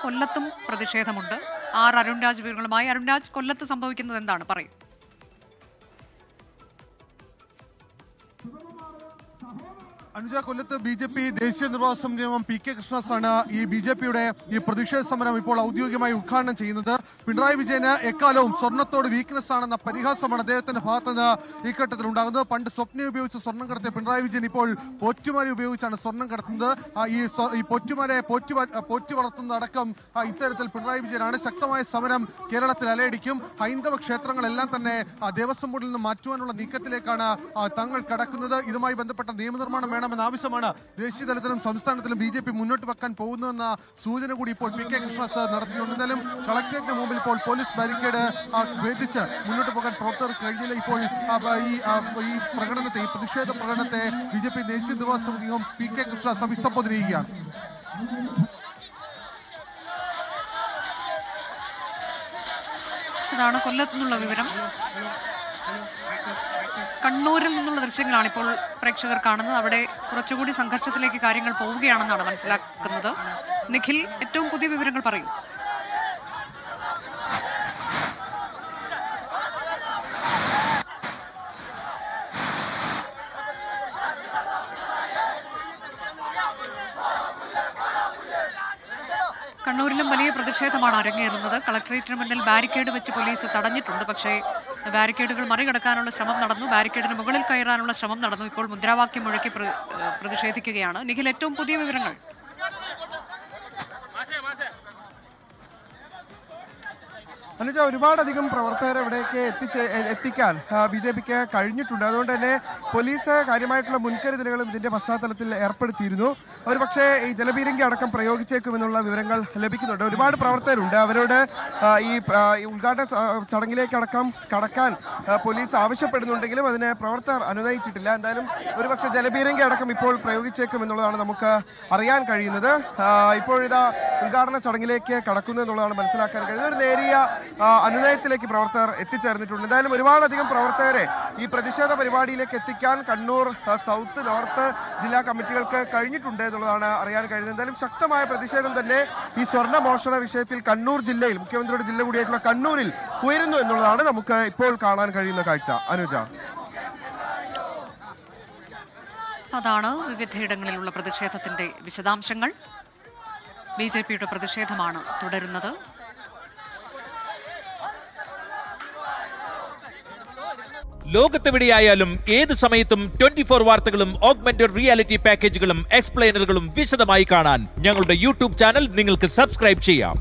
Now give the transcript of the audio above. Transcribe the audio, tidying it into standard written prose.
കൊല്ലത്തും പ്രതിഷേധമുണ്ട്. അരുൺരാജ് വിവരങ്ങളുമായി. അരുൺരാജ്, കൊല്ലത്ത് സംഭവിക്കുന്നത് എന്താണ്, പറയും? അനുജ, കൊല്ലത്ത് BJP ദേശീയ നിർവാഹക സമിതി അംഗം PK കൃഷ്ണദാസാണ് ഈ BJPയുടെ ഈ പ്രതിഷേധ സമരം ഇപ്പോൾ ഔദ്യോഗികമായി ഉദ്ഘാടനം ചെയ്യുന്നത്. പിണറായി വിജയന് എക്കാലവും സ്വർണ്ണത്തോട് വീക്ക്നെസ് ആണെന്ന പരിഹാസമാണ് അദ്ദേഹത്തിന്റെ ഭാഗത്തുനിന്ന് ഈ ഘട്ടത്തിൽ ഉണ്ടാകുന്നത്. പണ്ട് സ്വപ്ന ഉപയോഗിച്ച് സ്വർണ്ണം കടത്തിയ പിണറായി വിജയൻ ഇപ്പോൾ പോറ്റുമാരെ ഉപയോഗിച്ചാണ് സ്വർണ്ണം കടത്തുന്നത്. ഈ പോറ്റുമാരെ പോറ്റി വളർത്തുന്നതടക്കം ഇത്തരത്തിൽ പിണറായി വിജയനാണ്. ശക്തമായ സമരം കേരളത്തിൽ അലയടിക്കും. ഹൈന്ദവ ക്ഷേത്രങ്ങളെല്ലാം തന്നെ ദേവസ്വം ബോർഡിൽ നിന്ന് മാറ്റുവാനുള്ള നീക്കത്തിലേക്കാണ് തങ്ങൾ കടക്കുന്നത്. ഇതുമായി ബന്ധപ്പെട്ട നിയമനിർമ്മാണം വേണമെന്ന ആവശ്യമാണ് ദേശീയ തലത്തിലും സംസ്ഥാനത്തിലും BJP മുന്നോട്ട് വെക്കാൻ പോകുന്നതെന്ന സൂചന കൂടി ഇപ്പോൾ PK കൃഷ്ണദാസ് നടത്തിയിട്ടുണ്ട്. എന്നാലും കളക്ടറേറ്റിന് മുമ്പിൽ ഇപ്പോൾ പോലീസ് ബാരിക്കേഡ് ഭേദിച്ച് മുന്നോട്ട് പോകാൻ പ്രവർത്തകർക്ക് കഴിഞ്ഞില്ല. ഇപ്പോൾ ഈ പ്രകടനത്തെ, ഈ പ്രതിഷേധ പ്രകടനത്തെ BJP ദേശീയ നിർവാഹക സമിതി അംഗം PK കൃഷ്ണദാസ് അഭിസംബോധന ചെയ്യുകയാണ്. ഇതാണ് കൊല്ലത്തു നിന്നുള്ള വിവരം. കണ്ണൂരിൽ നിന്നുള്ള ദൃശ്യങ്ങളാണ് ഇപ്പോൾ പ്രേക്ഷകർ കാണുന്നത്. അവിടെ കുറച്ചുകൂടി സംഘർഷത്തിലേക്ക് കാര്യങ്ങൾ പോവുകയാണെന്നാണ് മനസ്സിലാക്കുന്നത്. നിഖിൽ, ഏറ്റവും പുതിയ വിവരങ്ങൾ പറയൂ. കണ്ണൂരിലും വലിയ പ്രതിഷേധമാണ് അരങ്ങേറുന്നത്. കളക്ടറേറ്റിന് മുന്നിൽ ബാരിക്കേഡ് വെച്ച് പോലീസ് തടഞ്ഞിട്ടുണ്ട്. പക്ഷേ ബാരിക്കേഡുകൾ മറികടക്കാനുള്ള ശ്രമം നടന്നു. ബാരിക്കേഡിന് മുകളിൽ കയറാനുള്ള ശ്രമം നടന്നു. ഇപ്പോൾ മുദ്രാവാക്യം മുഴക്കി പ്രതിഷേധിക്കുകയാണ്. നിഖിൽ, ഏറ്റവും പുതിയ വിവരങ്ങൾ. അനുജ, ഒരുപാടധികം പ്രവർത്തകരെ ഇവിടേക്ക് എത്തിക്കാൻ BJPക്ക് കഴിഞ്ഞിട്ടുണ്ട്. അതുകൊണ്ട് തന്നെ പോലീസ് കാര്യമായിട്ടുള്ള മുൻകരുതലുകളും ഇതിന്റെ പശ്ചാത്തലത്തിൽ ഏർപ്പെടുത്തിയിരുന്നു. ഒരു പക്ഷേ ഈ ജലപീരങ്കി അടക്കം പ്രയോഗിച്ചേക്കുമെന്നുള്ള വിവരങ്ങൾ ലഭിക്കുന്നുണ്ട്. ഒരുപാട് പ്രവർത്തകരുണ്ട്. അവരോട് ഈ ഉദ്ഘാടന ചടങ്ങിലേക്കടക്കം കടക്കാൻ പോലീസ് ആവശ്യപ്പെടുന്നുണ്ടെങ്കിലും അതിനെ പ്രവർത്തകർ അനുനയിച്ചിട്ടില്ല. എന്തായാലും ഒരുപക്ഷെ ജലപീരങ്കി അടക്കം ഇപ്പോൾ പ്രയോഗിച്ചേക്കുമെന്നുള്ളതാണ് നമുക്ക് അറിയാൻ കഴിയുന്നത്. ഇപ്പോഴിതാ ഉദ്ഘാടന ചടങ്ങിലേക്ക് കടക്കുന്നു എന്നുള്ളതാണ് മനസ്സിലാക്കാൻ കഴിയുന്നത്. ഒരു നേരിയ അനുനയത്തിലേക്ക് പ്രവർത്തകർ എത്തിച്ചേർന്നിട്ടുണ്ട്. എന്തായാലും ഒരുപാടധികം പ്രവർത്തകരെ ഈ പ്രതിഷേധ പരിപാടിയിലേക്ക് എത്തിക്കാൻ കണ്ണൂർ സൗത്ത്, നോർത്ത് ജില്ലാ കമ്മിറ്റികൾക്ക് കഴിഞ്ഞിട്ടുണ്ട് എന്നുള്ളതാണ് അറിയാൻ കഴിയുന്നത്. എന്തായാലും ശക്തമായ പ്രതിഷേധം തന്നെ ഈ സ്വർണ്ണ മോഷണ വിഷയത്തിൽ കണ്ണൂർ ജില്ലയിൽ, മുഖ്യമന്ത്രിയുടെ ജില്ല കൂടിയായിട്ടുള്ള കണ്ണൂരിൽ ഉയരുന്നു എന്നുള്ളതാണ് നമുക്ക് ഇപ്പോൾ കാണാൻ കഴിയുന്ന കാഴ്ച. അനുജ, അതാണ് വിവിധയിടങ്ങളിലുള്ള പ്രതിഷേധത്തിന്റെ വിശദാംശങ്ങൾ. BJPയുടെ പ്രതിഷേധമാണ് തുടരുന്നത്. ലോകത്തെവിടെയായാലും ഏത് സമയത്തും 24 വാർത്തകളും ഓഗ്മെന്റഡ് റിയാലിറ്റി പാക്കേജുകളും എക്സ്പ്ലെയിനറുകളും വിശദമായി കാണാൻ ഞങ്ങളുടെ YouTube ചാനൽ നിങ്ങൾക്ക് സബ്സ്ക്രൈബ് ചെയ്യാം.